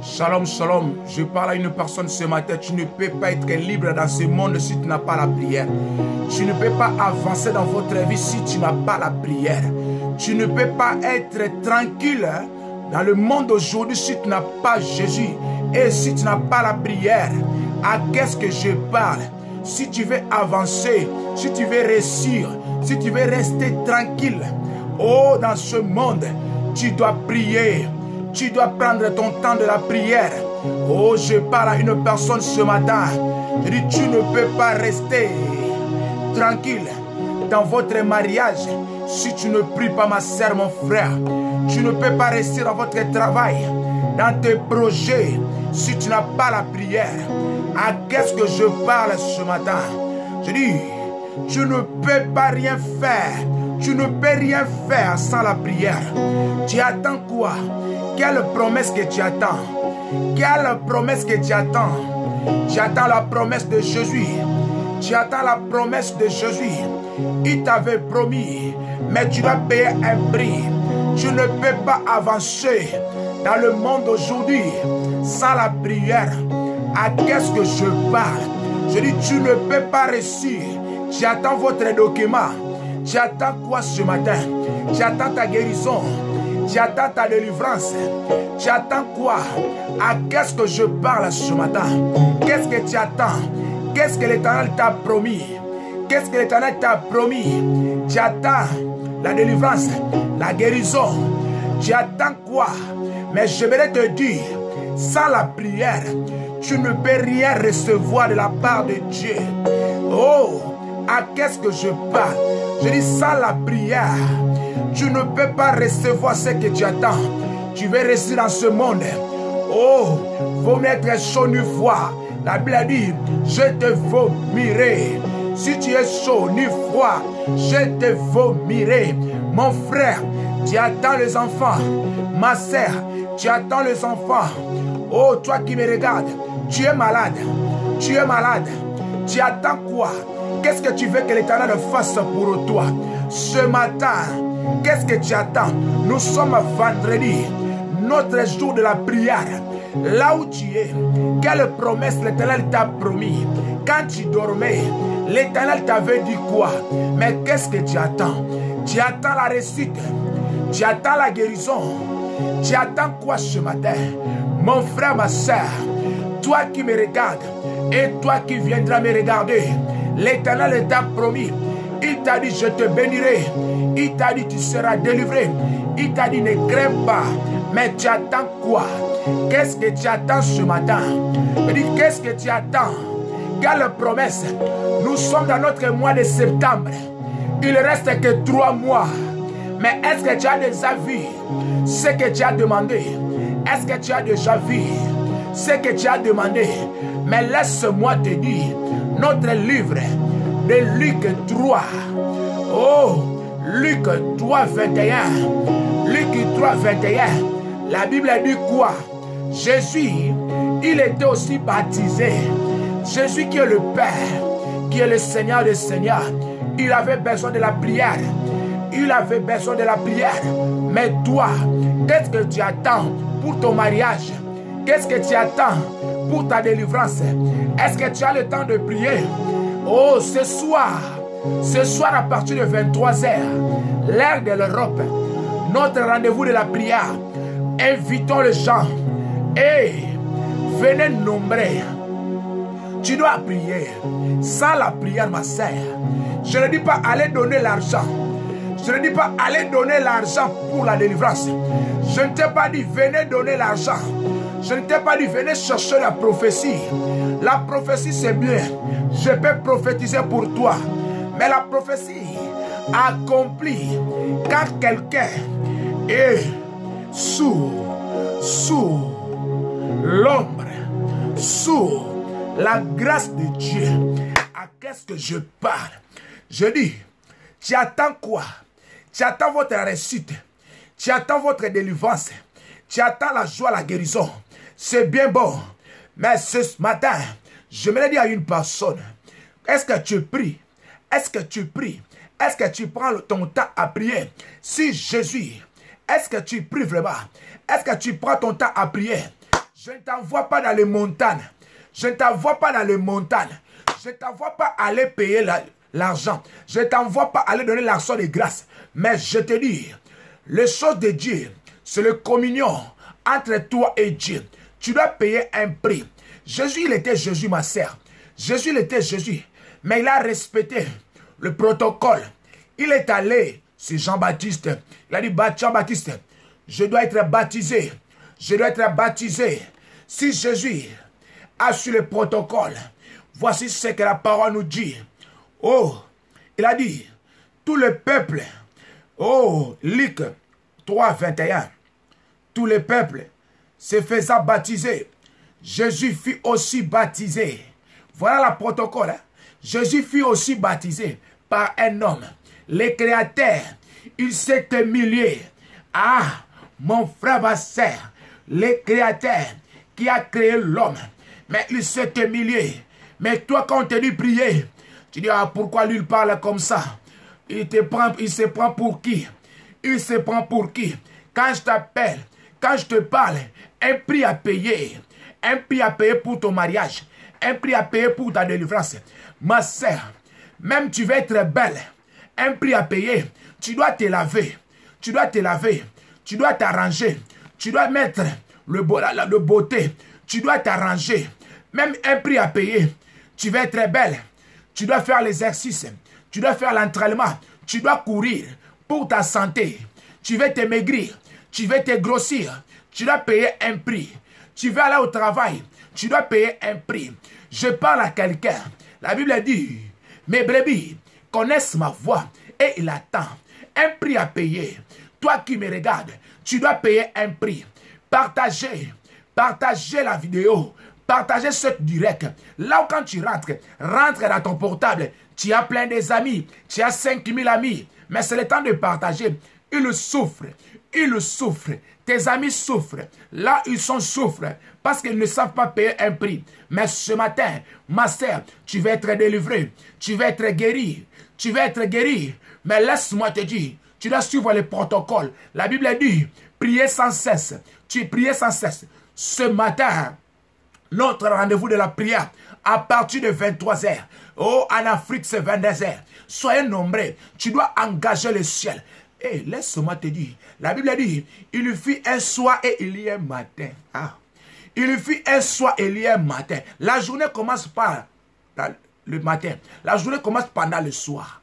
Shalom, shalom. Je parle à une personne ce matin. Tu ne peux pas être libre dans ce monde si tu n'as pas la prière. Tu ne peux pas avancer dans votre vie si tu n'as pas la prière. Tu ne peux pas être tranquille dans le monde aujourd'hui si tu n'as pas Jésus. Et si tu n'as pas la prière, à qu'est-ce que je parle? Si tu veux avancer, si tu veux réussir, si tu veux rester tranquille, oh, dans ce monde, tu dois prier. Tu dois prendre ton temps de la prière. Oh, je parle à une personne ce matin. Je dis, tu ne peux pas rester tranquille dans votre mariage si tu ne pries pas, ma sœur, mon frère. Tu ne peux pas rester dans votre travail, dans tes projets, si tu n'as pas la prière. À qu'est-ce que je parle ce matin? Je dis, tu ne peux pas rien faire. Tu ne peux rien faire sans la prière. Tu attends quoi? Quelle promesse que tu attends? Quelle promesse que tu attends? Tu attends la promesse de Jésus. Tu attends la promesse de Jésus. Il t'avait promis, mais tu dois payer un prix. Tu ne peux pas avancer dans le monde aujourd'hui sans la prière. À qu'est-ce que je parle? Je dis, tu ne peux pas réussir. Tu attends votre document. Tu attends quoi ce matin? Tu attends ta guérison. Tu attends ta délivrance. Tu attends quoi? À qu'est-ce que je parle ce matin? Qu'est-ce que tu attends? Qu'est-ce que l'Éternel t'a promis? Qu'est-ce que l'Éternel t'a promis? Tu attends la délivrance, la guérison. Tu attends quoi? Mais je voudrais te dire, sans la prière, tu ne peux rien recevoir de la part de Dieu. Oh, à qu'est-ce que je parle? Je dis, sans la prière, tu ne peux pas recevoir ce que tu attends. Tu veux rester dans ce monde. Oh, vaut mieux être chaud ni froid. La Bible dit, je te vomirai. Si tu es chaud ni froid, je te vomirai. Mon frère, tu attends les enfants. Ma sœur, tu attends les enfants. Oh, toi qui me regardes, tu es malade. Tu es malade. Tu attends quoi? Qu'est-ce que tu veux que l'Éternel fasse pour toi? Ce matin, qu'est-ce que tu attends? Nous sommes vendredi, notre jour de la prière. Là où tu es, quelle promesse l'Éternel t'a promis? Quand tu dormais, l'Éternel t'avait dit quoi? Mais qu'est-ce que tu attends? Tu attends la réussite. Tu attends la guérison. Tu attends quoi ce matin? Mon frère, ma soeur, toi qui me regardes et toi qui viendras me regarder, l'Éternel t'a promis. Il t'a dit, je te bénirai. Il t'a dit, tu seras délivré. Il t'a dit, ne crains pas. Mais tu attends quoi? Qu'est-ce que tu attends ce matin? Je dis, qu'est-ce que tu attends? Quelle promesse? Nous sommes dans notre mois de septembre. Il ne reste que 3 mois. Mais est-ce que tu as déjà vu ce que tu as demandé? Est-ce que tu as déjà vu ce que tu as demandé? Mais laisse-moi te dire, notre livre de Luc 3. Oh, Luc 3, 21. Luc 3, 21. La Bible dit quoi? Jésus, il était aussi baptisé. Jésus qui est le Père, qui est le Seigneur des Seigneurs. Il avait besoin de la prière. Il avait besoin de la prière. Mais toi, qu'est-ce que tu attends pour ton mariage? Qu'est-ce que tu attends pour ta délivrance? Est-ce que tu as le temps de prier? Oh, ce soir à partir de 23h, l'heure de l'Europe, notre rendez-vous de la prière, invitons les gens et venez nombreux. Tu dois prier. Sans la prière, ma sœur, je ne dis pas aller donner l'argent. Je ne dis pas aller donner l'argent pour la délivrance. Je ne t'ai pas dit venez donner l'argent. Je ne t'ai pas dit venez chercher la prophétie. La prophétie c'est bien. Je peux prophétiser pour toi. Mais la prophétie accomplie quand quelqu'un est sous l'ombre, sous la grâce de Dieu. À qu'est-ce que je parle? Je dis, tu attends quoi? Tu attends votre réussite. Tu attends votre délivrance. Tu attends la joie, la guérison. C'est bien bon. Mais ce matin, je me l'ai dit à une personne. Est-ce que tu pries? Est-ce que tu pries? Est-ce que tu prends ton temps à prier? Si Jésus, est-ce que tu pries vraiment? Est-ce que tu prends ton temps à prier? Je ne t'envoie pas dans les montagnes. Je ne t'envoie pas dans les montagnes. Je ne t'envoie pas aller payer l'argent. Je ne t'envoie pas aller donner l'action de grâce. Mais je te dis, les choses de Dieu, c'est la communion entre toi et Dieu. Tu dois payer un prix. Jésus, il était Jésus, ma sœur. Jésus, il était Jésus. Mais il a respecté le protocole. Il est allé sur Jean-Baptiste. Il a dit, Jean-Baptiste, je dois être baptisé. Je dois être baptisé. Si Jésus a su le protocole, voici ce que la parole nous dit. Oh, il a dit, tout le peuple, oh, Luc 3, 21, tout le peuple se faisant baptiser, Jésus fut aussi baptisé. Voilà le protocole. Hein? Jésus fut aussi baptisé par un homme. Le Créateur, il s'est humilié. Ah, mon frère, ma sœur, le Créateur qui a créé l'homme, mais il s'est humilié. Mais toi, quand on te dit prier, tu dis, ah, pourquoi lui il parle comme ça? Il se prend pour qui? Il se prend pour qui? Quand je t'appelle, quand je te parle, un prix à payer. Un prix à payer pour ton mariage. Un prix à payer pour ta délivrance. Ma sœur, même tu vas être belle. Un prix à payer. Tu dois te laver. Tu dois te laver. Tu dois t'arranger. Tu dois mettre le beauté. Tu dois t'arranger. Même un prix à payer. Tu vas être belle. Tu dois faire l'exercice. Tu dois faire l'entraînement. Tu dois courir pour ta santé. Tu vas te maigrir. Tu vas te grossir. Tu dois payer un prix. Tu vas aller au travail. Tu dois payer un prix. Je parle à quelqu'un. La Bible dit, mes brebis connaissent ma voix et il attend. Un prix à payer. Toi qui me regardes, tu dois payer un prix. Partagez la vidéo. Partagez ce direct. Là où quand tu rentres dans ton portable. Tu as plein des amis. Tu as 5000 amis. Mais c'est le temps de partager. Ils souffrent. Ils souffrent. Tes amis souffrent. Là, ils souffrent. Parce qu'ils ne savent pas payer un prix. Mais ce matin, ma sœur, tu vas être délivré. Tu vas être guéri. Tu vas être guéri. Mais laisse-moi te dire, tu dois suivre les protocoles. La Bible dit, priez sans cesse. Tu priez sans cesse. Ce matin, notre rendez-vous de la prière, à partir de 23h. Oh, en Afrique, c'est 22h. Soyez nombreux. Tu dois engager le ciel. Et laisse-moi te dire, la Bible dit, il fit un soir et il y a un matin. Ah. Il fit un soir et il y a un matin. La journée commence par le matin. La journée commence pendant le soir.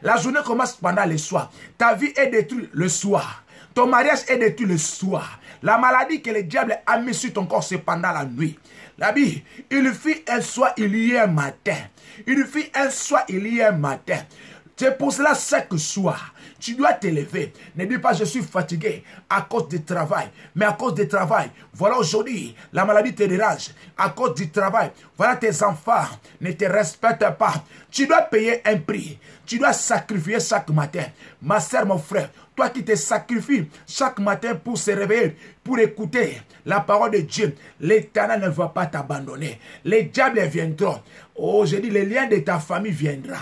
La journée commence pendant le soir. Ta vie est détruite le soir. Ton mariage est détruit le soir. La maladie que le diable a mis sur ton corps, c'est pendant la nuit. La Bible, il fit un soir, il y a un matin. Il fit un soir, il y a un matin. C'est pour cela, chaque soir, tu dois te lever. Ne dis pas, je suis fatigué à cause du travail. Mais à cause du travail, voilà aujourd'hui, la maladie te dérange. À cause du travail, voilà tes enfants ne te respectent pas. Tu dois payer un prix. Tu dois sacrifier chaque matin. Ma soeur, mon frère, toi qui te sacrifies chaque matin pour se réveiller, pour écouter la parole de Dieu, l'Éternel ne va pas t'abandonner. Les diables viendront. Oh, je dis, les liens de ta famille viendront.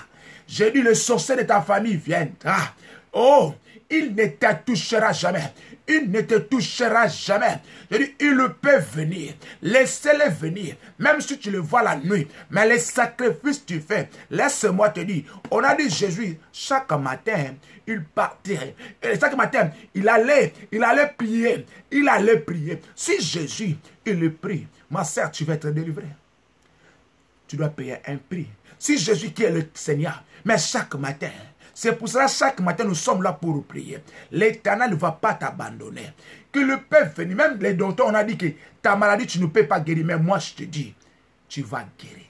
Je dis, le sorcier de ta famille viendra. Oh, il ne te touchera jamais. Il ne te touchera jamais. Je dis, il peut venir. Laissez-le venir. Même si tu le vois la nuit. Mais les sacrifices que tu fais, laisse-moi te dire. On a dit Jésus, chaque matin, il partait. Et chaque matin, il allait prier. Il allait prier. Si Jésus, il le prie, ma sœur, tu vas être délivrée. Tu dois payer un prix. Si Jésus qui est le Seigneur, mais chaque matin, c'est pour cela chaque matin nous sommes là pour prier. L'Éternel ne va pas t'abandonner. Que le peut venir, même les docteurs, on a dit que ta maladie, tu ne peux pas guérir. Mais moi, je te dis, tu vas guérir.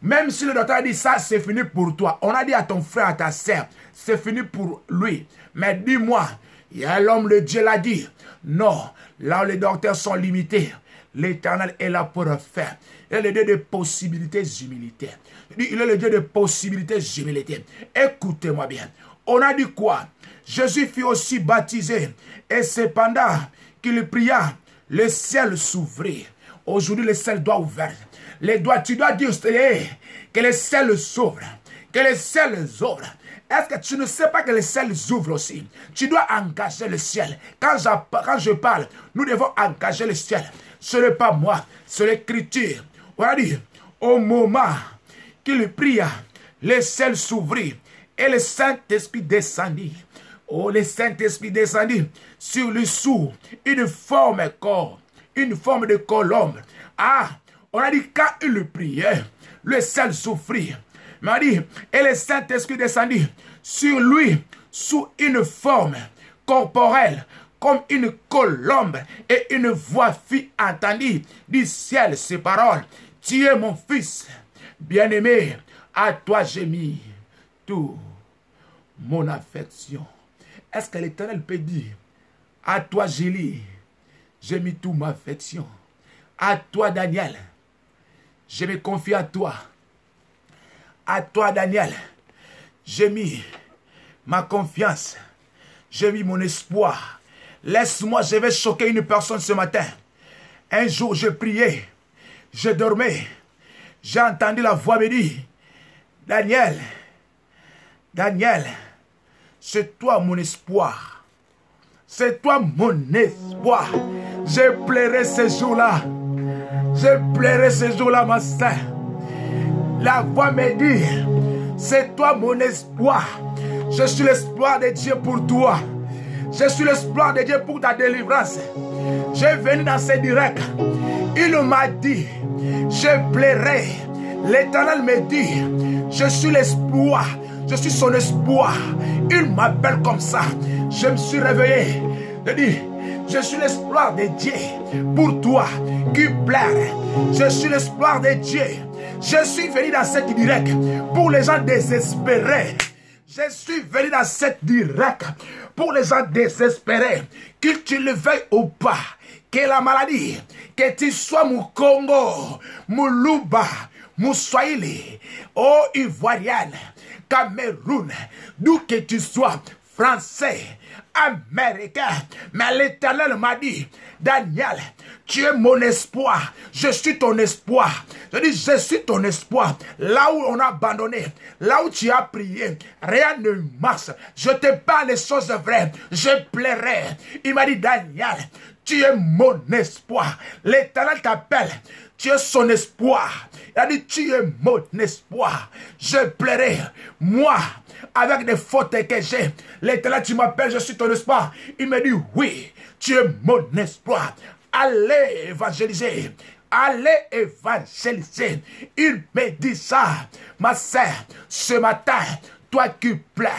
Même si le docteur a dit ça, c'est fini pour toi. On a dit à ton frère, à ta sœur, c'est fini pour lui. Mais dis-moi, il y a l'homme, le Dieu l'a dit. Non, là où les docteurs sont limités, l'Éternel est là pour faire. Il est le Dieu de possibilités humilitaires. Il est le Dieu de possibilités humilitaires. Écoutez-moi bien. On a dit quoi? Jésus fut aussi baptisé. Et cependant qu'il pria, le ciel s'ouvrit. Aujourd'hui, le ciel doit ouvrir. Tu dois dire que le ciel s'ouvre. Que le ciel s'ouvre. Est-ce que tu ne sais pas que le ciel s'ouvre aussi? Tu dois engager le ciel. Quand je parle, nous devons engager le ciel. Ce n'est pas moi, c'est l'Écriture. On a dit, au moment qu'il pria, les ciels s'ouvrirent et le Saint-Esprit descendit. Oh, le Saint-Esprit descendit sur lui sous une forme de colombe. Ah, on a dit quand il priait, le ciel s'ouvrit. Mais on a dit, et le Saint-Esprit descendit sur lui sous une forme corporelle, comme une colombe, et une voix fit entendre du ciel ces paroles. Tu es mon fils bien-aimé, à toi j'ai mis toute mon affection. Est-ce que l'Éternel peut dire, à toi Jélie, j'ai mis toute ma affection. À toi Daniel, je me confie à toi. À toi Daniel, j'ai mis ma confiance. J'ai mis mon espoir. Laisse-moi, je vais choquer une personne ce matin. Un jour, je priais, je dormais. J'ai entendu la voix me dire, Daniel, Daniel, c'est toi mon espoir. C'est toi mon espoir. Je pleurais ce jour-là. Je pleurais ce jour-là, ma sœur. La voix me dit, c'est toi mon espoir. Je suis l'espoir de Dieu pour toi. Je suis l'espoir de Dieu pour ta délivrance. Je venu dans ce direct. Il m'a dit, je pleurais. L'Éternel me dit, je suis l'espoir. Je suis son espoir. Il m'appelle comme ça. Je me suis réveillé. Je dis, je suis l'espoir de Dieu pour toi qui pleure. Je suis l'espoir de Dieu. Je suis venu dans cette direct pour les gens désespérés. Je suis venu dans cette direct pour les gens désespérés. Que tu le veuilles ou pas, que la maladie, que tu sois mon Congo, mon Luba, mon Swahili, oh Ivoirienne, Cameroun, d'où que tu sois, français, américain. Mais l'Éternel m'a dit, Daniel, tu es mon espoir. Je suis ton espoir. Je dis, je suis ton espoir. Là où on a abandonné, là où tu as prié, rien ne marche. Je te parle des choses vraies. Je plairai. Il m'a dit, Daniel, tu es mon espoir. L'Éternel t'appelle. Tu es son espoir. Il a dit, tu es mon espoir. Je plairai. Moi, avec des fautes que j'ai, l'Éternel, tu m'appelles, je suis ton espoir. Il me dit, oui, tu es mon espoir. Allez évangéliser. Allez évangéliser. Il me dit ça. Ma sœur, ce matin, toi qui pleures,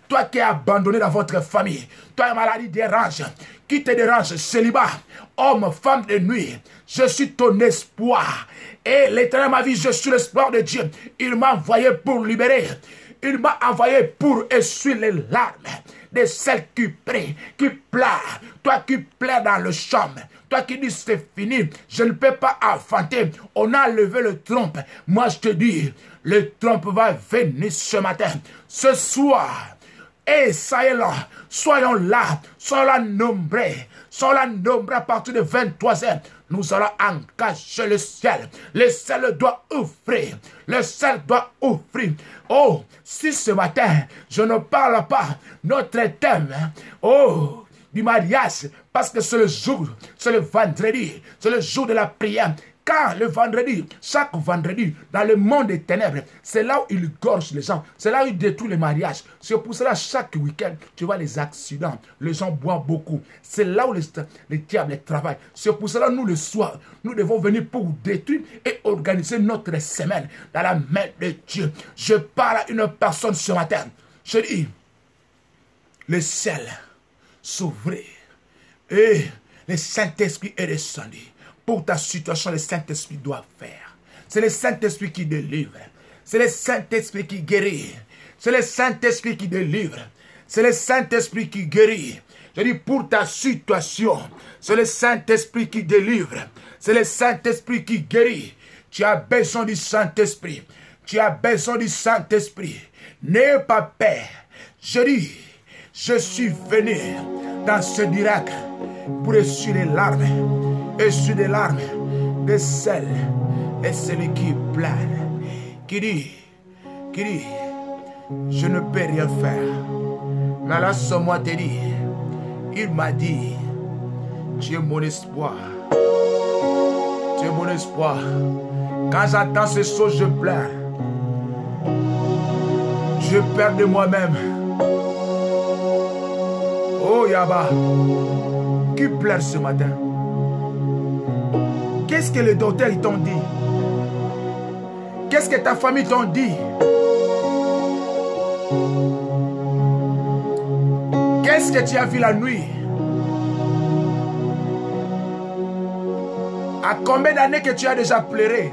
toi qui es abandonné dans votre famille, toi qui maladie dérange, qui te dérange, célibat, homme, femme de nuit, je suis ton espoir. Et l'Éternel m'a dit, je suis l'espoir de Dieu. Il m'a envoyé pour libérer. Il m'a envoyé pour essuyer les larmes de celles qui prient, qui pleurent. Toi qui pleures dans le chambre, toi qui dis c'est fini, je ne peux pas affronter. On a levé le trompe. Moi je te dis, le trompe va venir ce matin, ce soir. Et ça y est là, soyons là nombreux à partir de 23h. Nous allons engager le ciel. Le ciel doit ouvrir. Le ciel doit ouvrir. Oh, si ce matin, je ne parle pas notre thème, oh, du mariage, parce que c'est le jour, c'est le vendredi, c'est le jour de la prière. Car le vendredi, chaque vendredi, dans le monde des ténèbres, c'est là où il gorge les gens. C'est là où il détruit les mariages. C'est pour cela, chaque week-end, tu vois les accidents. Les gens boivent beaucoup. C'est là où les diables travaillent. C'est pour cela, nous, le soir, nous devons venir pour détruire et organiser notre semaine dans la main de Dieu. Je parle à une personne ce matin. Je dis, le ciel s'ouvrit et le Saint-Esprit est descendu. Pour ta situation, le Saint-Esprit doit faire. C'est le Saint-Esprit qui délivre. C'est le Saint-Esprit qui guérit. C'est le Saint-Esprit qui délivre. C'est le Saint-Esprit qui guérit. Je dis pour ta situation, c'est le Saint-Esprit qui délivre. C'est le Saint-Esprit qui guérit. Tu as besoin du Saint-Esprit. Tu as besoin du Saint-Esprit. N'aie pas peur. Je dis, je suis venu dans ce direct pour essuyer les larmes. Essuyer des larmes de celle et celui qui plane, qui dit, je ne peux rien faire. Mais là, ce moi te dit, il m'a dit, tu es mon espoir. espoir. Quand j'attends ces choses, je pleure. Je perds de moi-même. Oh Yaba, qui pleure ce matin? Qu'est-ce que les docteurs t'ont dit? Qu'est-ce que ta famille t'ont dit? Qu'est-ce que tu as vu la nuit? À combien d'années que tu as déjà pleuré?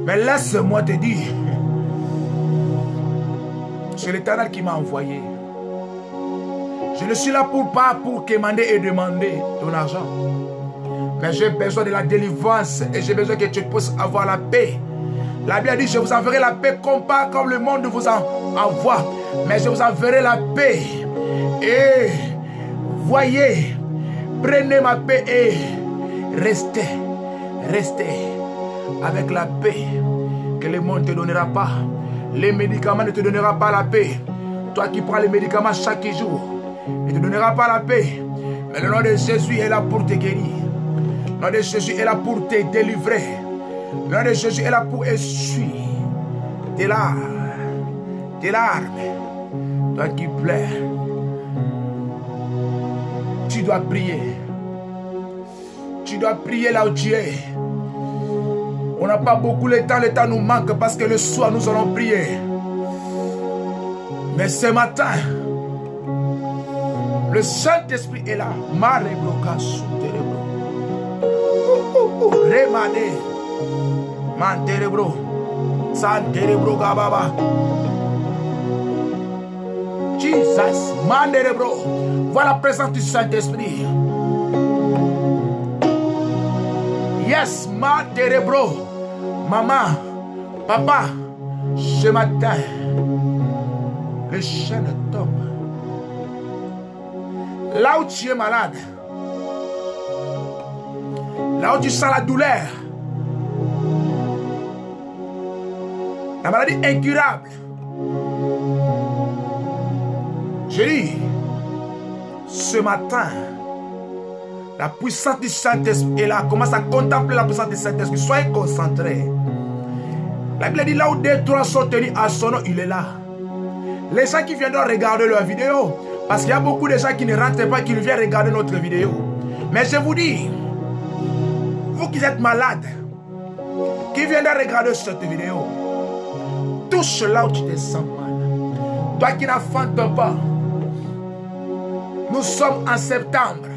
Mais laisse-moi te dire, c'est l'Éternel qui m'a envoyé. Je ne suis là pas pour commander et demander ton argent. Mais j'ai besoin de la délivrance et j'ai besoin que tu puisses avoir la paix. La Bible dit, je vous enverrai la paix pas comme le monde vous envoie. Mais je vous enverrai la paix. Et voyez, prenez ma paix et restez avec la paix que le monde ne te donnera pas. Les médicaments ne te donneront pas la paix. Toi qui prends les médicaments chaque jour, ne te donnera pas la paix. Mais le nom de Jésus est là pour te guérir. Le nom de Jésus est là pour te délivrer. Le nom de Jésus est là pour essuyer tes larmes. Toi qui pleures, tu dois prier. Tu dois prier là où tu es. On n'a pas beaucoup le temps nous manque parce que le soir nous allons prier. Mais ce matin, le Saint-Esprit est là. Remane, manterebro, santerebro gababa. Jesus, manterebro. Voilà la présence du Saint-Esprit. Yes, manterebro. Maman, papa, ce matin, le chaîne tombe. Là où tu es malade, là où tu sens la douleur, la maladie incurable, je dis, ce matin, la puissance du Saint-Esprit est là. Commence à contempler la puissance du Saint-Esprit. Soyez concentrés. La Bible dit là où 2-3 sont tenus à son nom, il est là. Les gens qui viendront regarder leur vidéo, parce qu'il y a beaucoup de gens qui ne rentrent pas, qui viennent regarder notre vidéo. Mais je vous dis, vous qui êtes malades, qui viendront regarder cette vidéo, touche là où tu te sens mal. Toi qui n'enfantes pas, nous sommes en septembre.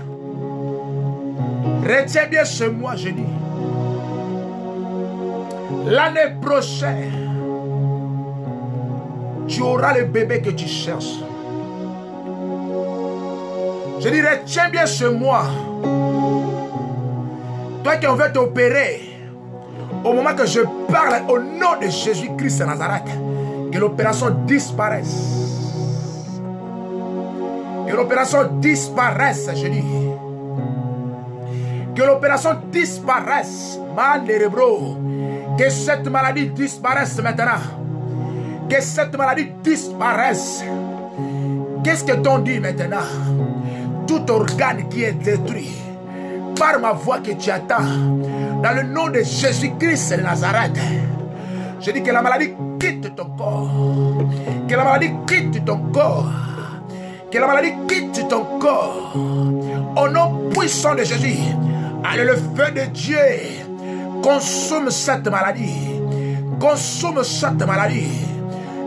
Retiens bien ce mois, je dis. L'année prochaine, tu auras le bébé que tu cherches. Je dis, retiens bien ce mois. Toi qui en veux t'opérer, au moment que je parle au nom de Jésus-Christ de Nazareth, que l'opération disparaisse. Que l'opération disparaisse, je dis. Que l'opération disparaisse. Manderebro. Que cette maladie disparaisse maintenant. Que cette maladie disparaisse. Qu'est-ce que t'on dit maintenant? Tout organe qui est détruit par ma voix que tu attends, dans le nom de Jésus-Christ de Nazareth, je dis que la maladie quitte ton corps. Que la maladie quitte ton corps. Que la maladie quitte ton corps. Au nom puissant de Jésus, allez, le feu de Dieu consomme cette maladie. Consomme cette maladie.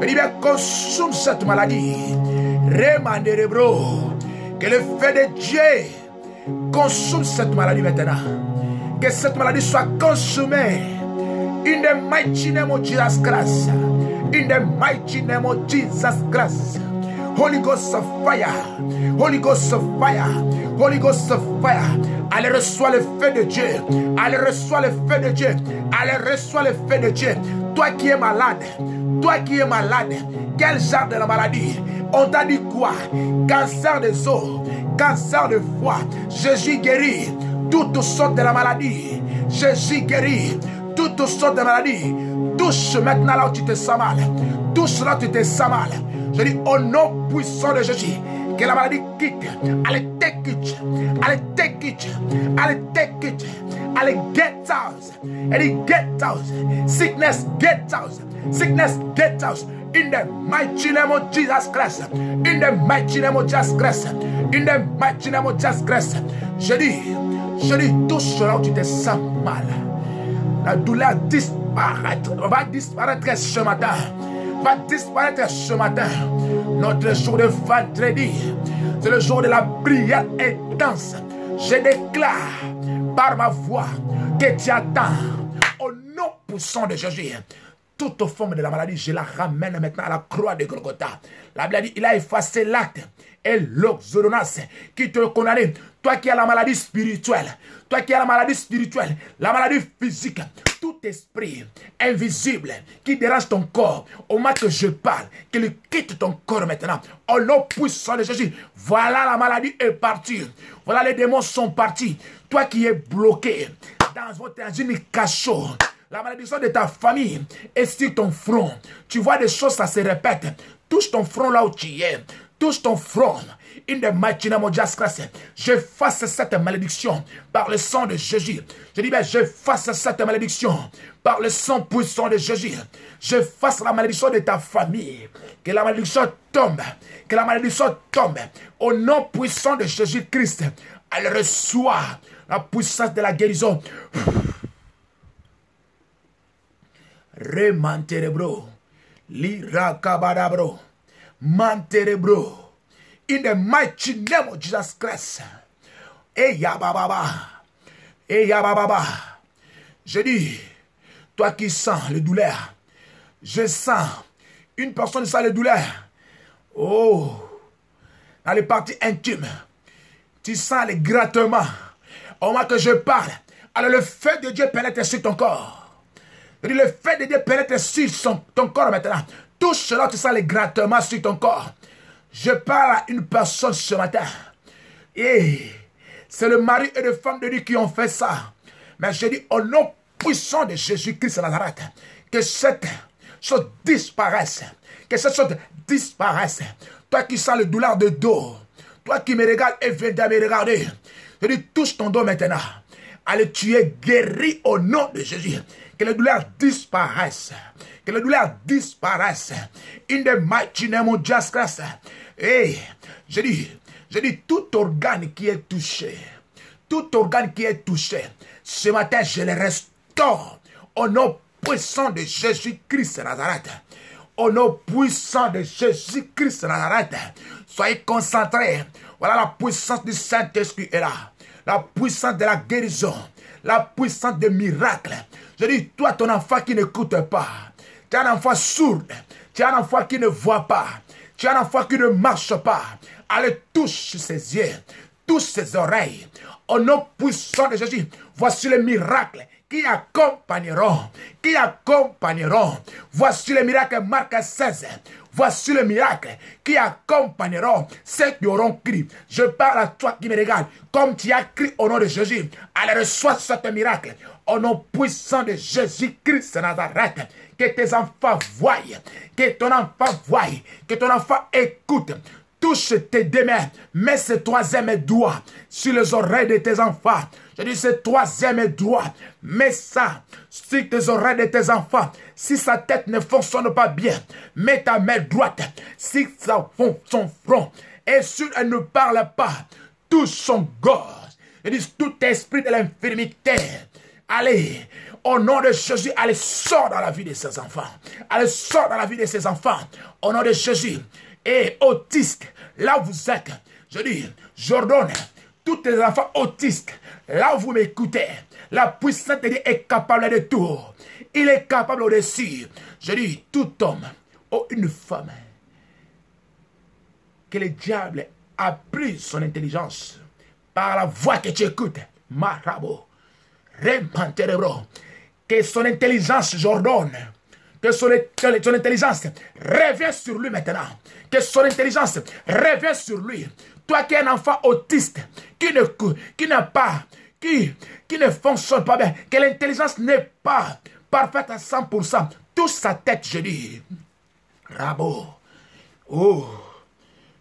Je dis bien, consomme cette maladie. Remanderebro. Que le feu de Dieu consomme cette maladie maintenant. Que cette maladie soit consumée. In the mighty name of Jesus Christ. In the mighty name of Jesus Christ. Holy Ghost of fire. Holy Ghost of fire. Holy Ghost of fire. Allez, reçois le feu de Dieu. Allez, reçois le feu de Dieu. Allez, reçois le feu de Dieu. Toi qui es malade. Toi qui es malade. Quel genre de la maladie? On t'a dit quoi? Cancer des os. Cancer de foie. Jésus guérit toutes sortes de la maladie. Jésus guérit toutes sortes de maladies. Touche maintenant là où tu te sens mal. Touche là où tu te sens mal. Je dis au nom puissant de Jésus. Que la maladie quitte. Allez, take it. Allez, take it. Allez, take it. Allez, get out. Allez, get out. Sickness, get out. Sickness, get out. In the mighty name of Jesus Christ. In the mighty name of Jesus Christ. In the mighty name of Jesus Christ. Je dis, tout cela où tu te sens mal. La douleur va disparaître ce matin. Va disparaître ce matin. Notre jour de vendredi, c'est le jour de la prière intense. Je déclare par ma voix que tu attends. Au nom puissant de Jésus, toute forme de la maladie, je la ramène maintenant à la croix de Golgotha. La Bible dit, il a effacé l'acte et l'ordonnance qui te condamnait. Toi qui as la maladie spirituelle, toi qui as la maladie spirituelle, la maladie physique, tout esprit invisible qui dérange ton corps, au moment que je parle, qu'il quitte ton corps maintenant. Au nom puissant de Jésus, voilà la maladie est partie. Voilà les démons sont partis. Toi qui es bloqué dans une cachot, la malédiction de ta famille est sur ton front. Tu vois des choses, ça se répète. Touche ton front là où tu es. Touche ton front. In the mighty name of Jesus Christ. J'efface cette malédiction par le sang de Jésus. Je dis bien, j'efface cette malédiction par le sang puissant de Jésus. J'efface la malédiction de ta famille. Que la malédiction tombe. Que la malédiction tombe. Au nom puissant de Jésus-Christ. Elle reçoit la puissance de la guérison. Remanterebro. Lirakabadabro. Manterebro. In the mighty name of Jesus Christ. Eyababa. Eyababa. Je dis, toi qui sens les douleurs, je sens une personne qui sent les douleurs. Oh, dans les parties intimes, tu sens les grattements. Au moment que je parle, alors le feu de Dieu pénètre sur ton corps. Je dis, le feu de Dieu pénètre sur ton corps maintenant. Tout cela, tu sens les grattements sur ton corps. Je parle à une personne ce matin. Et c'est le mari et les femmes de Dieu qui ont fait ça. Mais je dis au nom puissant de Jésus-Christ de Nazareth, que cette chose disparaisse. Que cette chose disparaisse. Toi qui sens le douleur de dos, toi qui me regardes et viens de me regarder, je dis touche ton dos maintenant. Allez, tu es guéri au nom de Jésus. Que les douleurs disparaissent. Que les douleurs disparaissent. In the mighty name of Jesus Christ. Et je dis tout organe qui est touché. Tout organe qui est touché. Ce matin, je le restaure. Au nom puissant de Jésus-Christ de Nazareth. Au nom puissant de Jésus-Christ de Nazareth. Soyez concentrés. Voilà la puissance du Saint-Esprit est là. La puissance de la guérison. La puissance des miracles. Je dis, toi, ton enfant qui n'écoute pas. Tu as un enfant sourd. Tu as un enfant qui ne voit pas. Tu as un enfant qui ne marche pas. Allez, touche ses yeux. Touche ses oreilles. Au nom puissant de Jésus. Voici les miracles qui accompagneront. Qui accompagneront. Voici les miracles Marc 16. Voici le miracle qui accompagneront ceux qui auront crié. Je parle à toi qui me regarde. Comme tu as crié au nom de Jésus. Allez, reçois ce miracle. Au nom puissant de Jésus-Christ de Nazareth. Que tes enfants voient. Que ton enfant voie. Que ton enfant écoute. Touche tes deux mains. Mets ce troisième doigt sur les oreilles de tes enfants. Je dis ce troisième doigt. Mets ça sur tes oreilles de tes enfants. Si sa tête ne fonctionne pas bien, mets ta main droite sur son front. Et si elle ne parle pas, touche son gorge. Je dis tout esprit de l'infirmité. Allez, au nom de Jésus, allez, sors dans la vie de ses enfants. Allez, sors dans la vie de ses enfants. Au nom de Jésus. Et autistes, là où vous êtes, je dis, j'ordonne, tous les enfants autistes, là où vous m'écoutez, la puissance de Dieu est capable de tout. Il est capable au-dessus. Je dis, tout homme ou une femme, que le diable a pris son intelligence par la voix que tu écoutes, Marabo, Remanterebro, que son intelligence, j'ordonne, que son intelligence revient sur lui maintenant. Que son intelligence revient sur lui. Toi qui es un enfant autiste, qui ne fonctionne pas bien, que l'intelligence n'est pas parfaite à 100%. Touche sa tête, je dis. Rabo. Oh.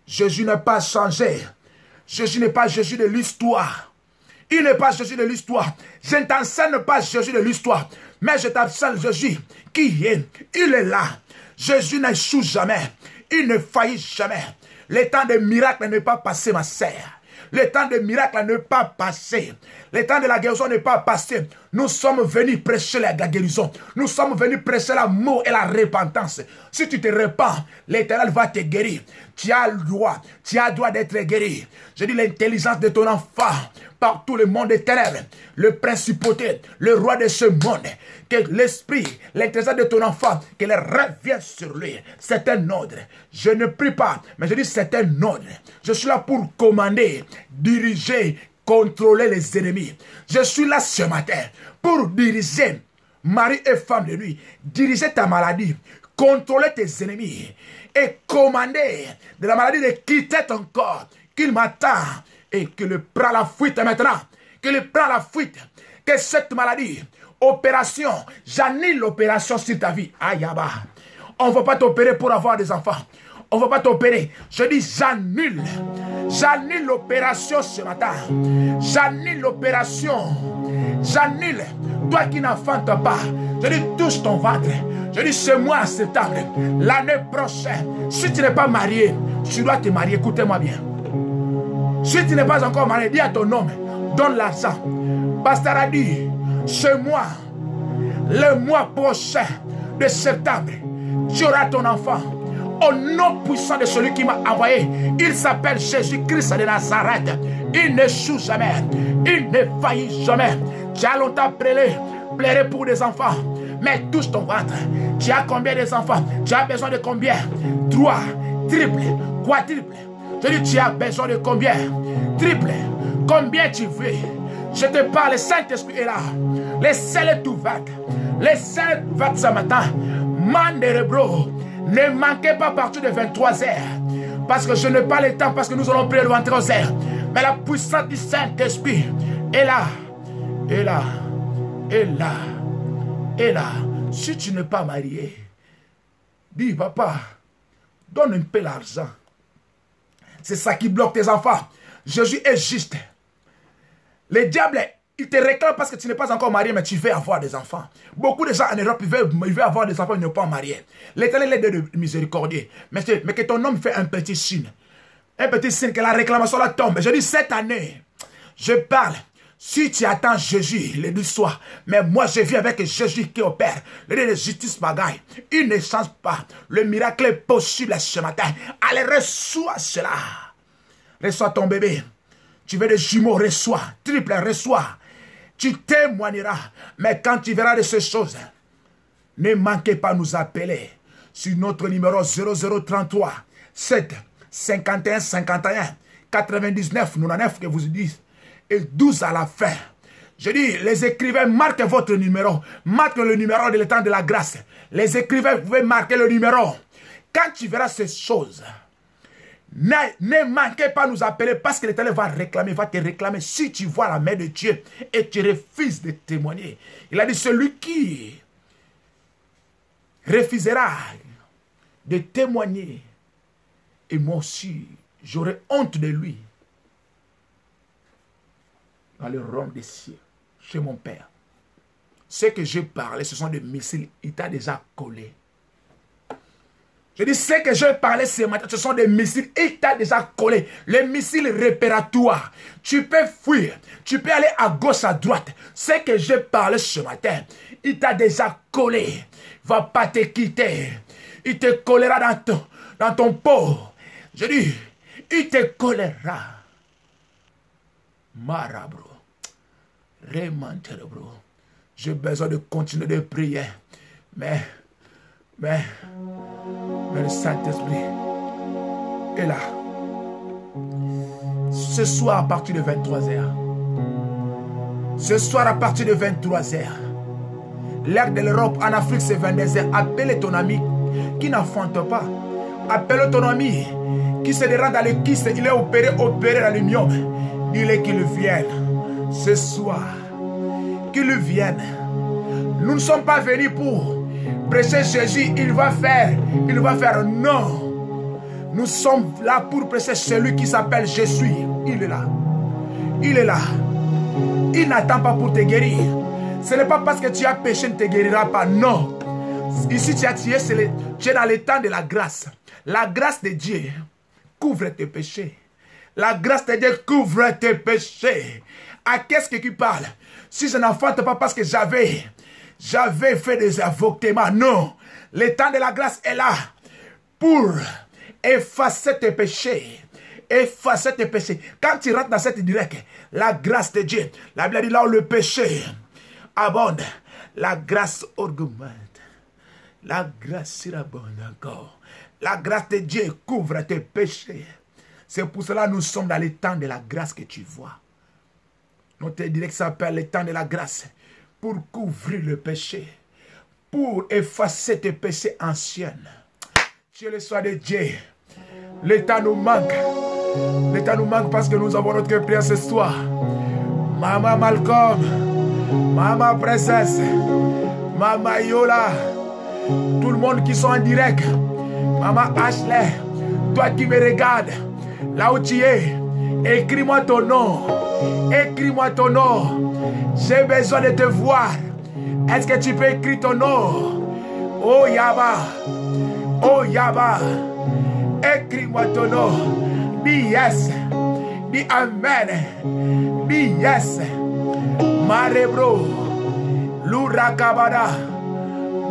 Jésus n'est pas changé. Jésus n'est pas Jésus de l'histoire. Il n'est pas Jésus de l'histoire. Je ne t'enseigne pas Jésus de l'histoire. Mais je t'enseigne Jésus qui est. Il est là. Jésus n'échoue jamais. Il ne faillit jamais. Le temps des miracles n'est pas passé, ma sœur. Le temps des miracles n'est pas passé. Le temps de la guérison n'est pas passé. Nous sommes venus prêcher la guérison. Nous sommes venus prêcher l'amour et la repentance. Si tu te repens, l'Éternel va te guérir. Tu as le droit d'être guéri. Je dis l'intelligence de ton enfant par tout le monde des ténèbres, le principauté, le roi de ce monde, que l'esprit, l'intelligence de ton enfant, qu'elle revienne sur lui. C'est un ordre. Je ne prie pas, mais je dis c'est un ordre. Je suis là pour commander, diriger, contrôler les ennemis. Je suis là ce matin pour diriger mari et femme de nuit, diriger ta maladie, contrôler tes ennemis et commander de la maladie de quitter ton corps, qu'il m'attend et qu'il prend la fuite maintenant, qu'il prend la fuite, que cette maladie, opération, j'annule l'opération sur ta vie. Aïe, on ne va pas t'opérer pour avoir des enfants. On ne va pas t'opérer. Je dis j'annule. J'annule l'opération ce matin. J'annule l'opération. J'annule. Toi qui n'enfantes pas. Je dis touche ton ventre. Je dis ce mois en septembre. L'année prochaine. Si tu n'es pas marié, tu dois te marier. Écoutez-moi bien. Si tu n'es pas encore marié, dis à ton homme, donne l'argent. Pasteur a dit, ce mois, le mois prochain de septembre, tu auras ton enfant. Au nom puissant de celui qui m'a envoyé, il s'appelle Jésus-Christ de Nazareth. Il n'échoue jamais, il ne faillit jamais. Tu as longtemps pleuré pour des enfants, mais touche ton ventre. Tu as combien d'enfants? Tu as besoin de combien? 3, triple, quadruple. Je dis, tu as besoin de combien? Triple. Combien tu veux? Je te parle, le Saint-Esprit est là. Le ciel est ouvert. Le ciel est ouvert ce matin. Manderebro. Ne manquez pas à partir de 23h. Parce que je n'ai pas le temps, parce que nous allons prier le 23h. Mais la puissance du Saint-Esprit est là. Est là. Est là. Est là. Si tu n'es pas marié, dis, papa, donne un peu l'argent. C'est ça qui bloque tes enfants. Jésus est juste. Le diable, il te réclame parce que tu n'es pas encore marié, mais tu veux avoir des enfants. Beaucoup de gens en Europe, ils veulent avoir des enfants, ils ne sont pas mariés. L'Éternel est de miséricordieux. Mais que ton homme fait un petit signe. Un petit signe que la réclamation la tombe. Je dis, cette année, je parle. Si tu attends Jésus, le dit soir, mais moi je viens avec Jésus qui opère. Le Dieu de justice bagaille. Il ne change pas. Le miracle est possible ce matin. Allez, reçois cela. Reçois ton bébé. Tu veux des jumeaux, reçois. Triple, reçois. Tu témoigneras. Mais quand tu verras de ces choses, ne manquez pas nous appeler sur notre numéro 0033 7 51 51 99 99 que vous dites. Et 12 à la fin. Je dis, les écrivains, marquez votre numéro. Marquez le numéro de l'étang de la grâce. Les écrivains, vous pouvez marquer le numéro. Quand tu verras ces choses, ne manquez pas nous appeler parce que l'Éternel va te réclamer. Si tu vois la main de Dieu et tu refuses de témoigner. Il a dit, celui qui refusera de témoigner, et moi aussi, j'aurai honte de lui. Dans le royaume des cieux, chez mon Père. Ce que je parlais, ce sont des missiles. Il t'a déjà collé. Je dis, ce que je parlais ce matin, ce sont des missiles. Il t'a déjà collé. Les missiles réparatoire. Tu peux fuir. Tu peux aller à gauche, à droite. Ce que je parlais ce matin, il t'a déjà collé. Il ne va pas te quitter. Il te collera dans ton peau. Je dis, il te collera. Marabro. Remanterebro. J'ai besoin de continuer de prier. Mais le Saint-Esprit est là. Ce soir à partir de 23h. Ce soir à partir de 23h. L'heure de l'Europe, en Afrique, c'est 22h. Appelle ton ami qui n'enfante pas. Appelle ton ami qui se rend dans le kyste. Il est opéré dans le myome. Dis-le qu'il vienne. Ce soir, qu'il vienne. Nous ne sommes pas venus pour prêcher Jésus. Il va faire. Non. Nous sommes là pour prêcher celui qui s'appelle Jésus. Il est là. Il est là. Il n'attend pas pour te guérir. Ce n'est pas parce que tu as péché, il ne te guérira pas. Non. Ici, tu es dans le temps de la grâce. La grâce de Dieu couvre tes péchés. La grâce de Dieu couvre tes péchés. À qu'est-ce que tu parles? Si je n'enfante pas parce que j'avais fait des avortements. Non. Le temps de la grâce est là pour effacer tes péchés. Effacer tes péchés. Quand tu rentres dans cette direction, la grâce de Dieu, la Bible dit là où le péché abonde, la grâce augmente. La grâce surabonde encore. La grâce de Dieu couvre tes péchés. C'est pour cela que nous sommes dans le temps de la grâce que tu vois. Notre direct s'appelle le temps de la grâce. Pour couvrir le péché. Pour effacer tes péchés anciens. Dieu le soit de Dieu. Le temps nous manque. Le temps nous manque parce que nous avons notre prière ce soir. Maman Malcolm. Maman Princesse. Maman Yola. Tout le monde qui sont en direct. Maman Ashley. Toi qui me regardes. Là où tu es. Écris-moi ton nom. Écris-moi ton nom. J'ai besoin de te voir. Est-ce que tu peux écrire ton nom? Oh Yaba. Oh Yaba. Écris-moi ton nom. Dis yes. Dis amen. Dis yes. Marebro. L'Urakabada.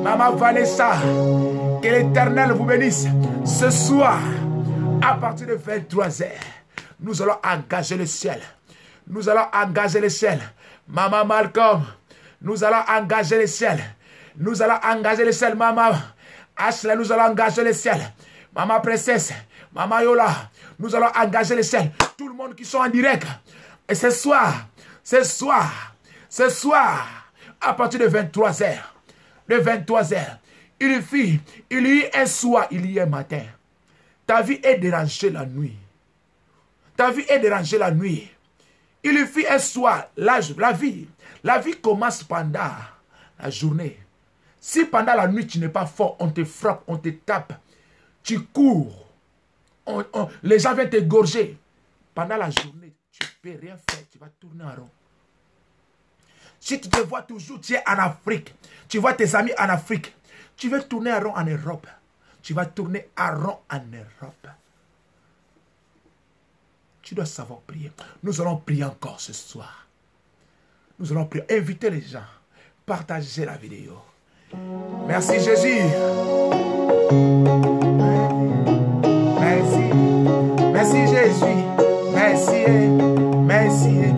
Maman Vanessa. Que l'Éternel vous bénisse. Ce soir, à partir de 23h, nous allons engager le ciel. Nous allons engager le ciel. Maman Malcolm, nous allons engager le ciel. Nous allons engager le ciel, maman. Ashley, nous allons engager le ciel. Maman Princesse, maman Yola, nous allons engager le ciel. Tout le monde qui sont en direct. Et ce soir, à partir de 23h, il y a un soir, il y a un matin. Ta vie est dérangée la nuit. Ta vie est dérangée la nuit. Il suffit un soir, la vie commence pendant la journée. Si pendant la nuit tu n'es pas fort, on te frappe, on te tape, tu cours, les gens viennent t'égorger. Pendant la journée, tu ne peux rien faire, tu vas tourner en rond. Si tu te vois toujours, tu es en Afrique, tu vois tes amis en Afrique, tu veux tourner en rond en Europe. Tu vas tourner en rond en Europe. Tu dois savoir prier. Nous allons prier encore ce soir. Nous allons prier. Invitez les gens. Partagez la vidéo. Merci Jésus. Merci. Merci Jésus. Merci. Merci.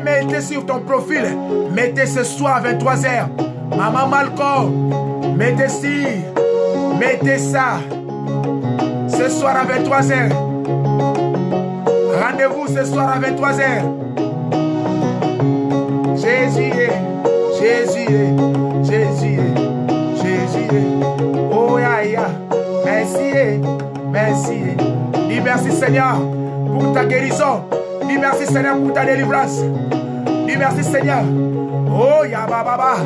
Mettez sur ton profil. Mettez ce soir à 23h. Maman Malcolm. Mettez ça. Ce soir à 23h. Rendez-vous ce soir à 23h. Jésus. Oh ya. Merci. Dis merci Seigneur pour ta guérison. Dis merci Seigneur pour ta délivrance. Dis merci Seigneur. Oh ya baba.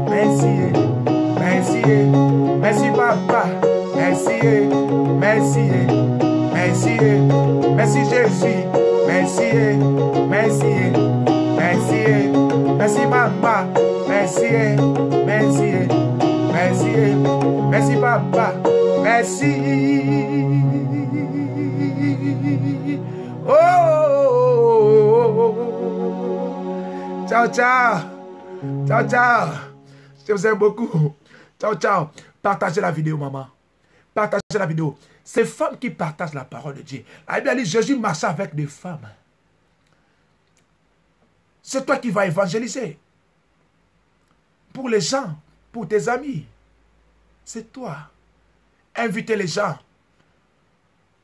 Merci papa. Merci Jésus. Merci maman. Merci papa. Merci. Oh. Ciao. Je vous aime beaucoup. Ciao. Partagez la vidéo, maman. Partagez la vidéo. Ces femmes qui partagent la parole de Dieu. La Bible dit, Jésus marchait avec des femmes. C'est toi qui vas évangéliser. Pour les gens, pour tes amis. C'est toi. Invitez les gens.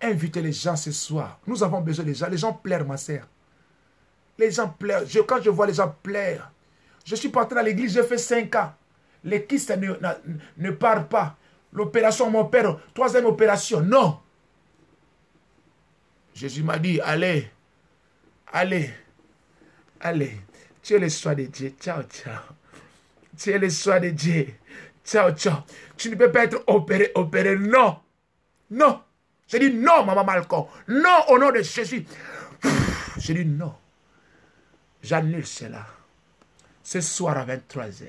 Invitez les gens ce soir. Nous avons besoin des gens. Les gens pleurent, ma sœur. Les gens pleurent. Quand je vois les gens pleurent, je suis parti dans l'église, j'ai fait 5 ans. Les kystes ne parlent pas. L'opération, mon père, 3e opération. Non. Jésus m'a dit, allez. Tu es le soin de Dieu. Ciao. Tu es le soin de Dieu. Ciao, ciao. Tu ne peux pas être opéré. Non. Non. J'ai dit non, maman Malcolm. Non, au nom de Jésus. J'ai dit non. J'annule cela. Ce soir à 23h.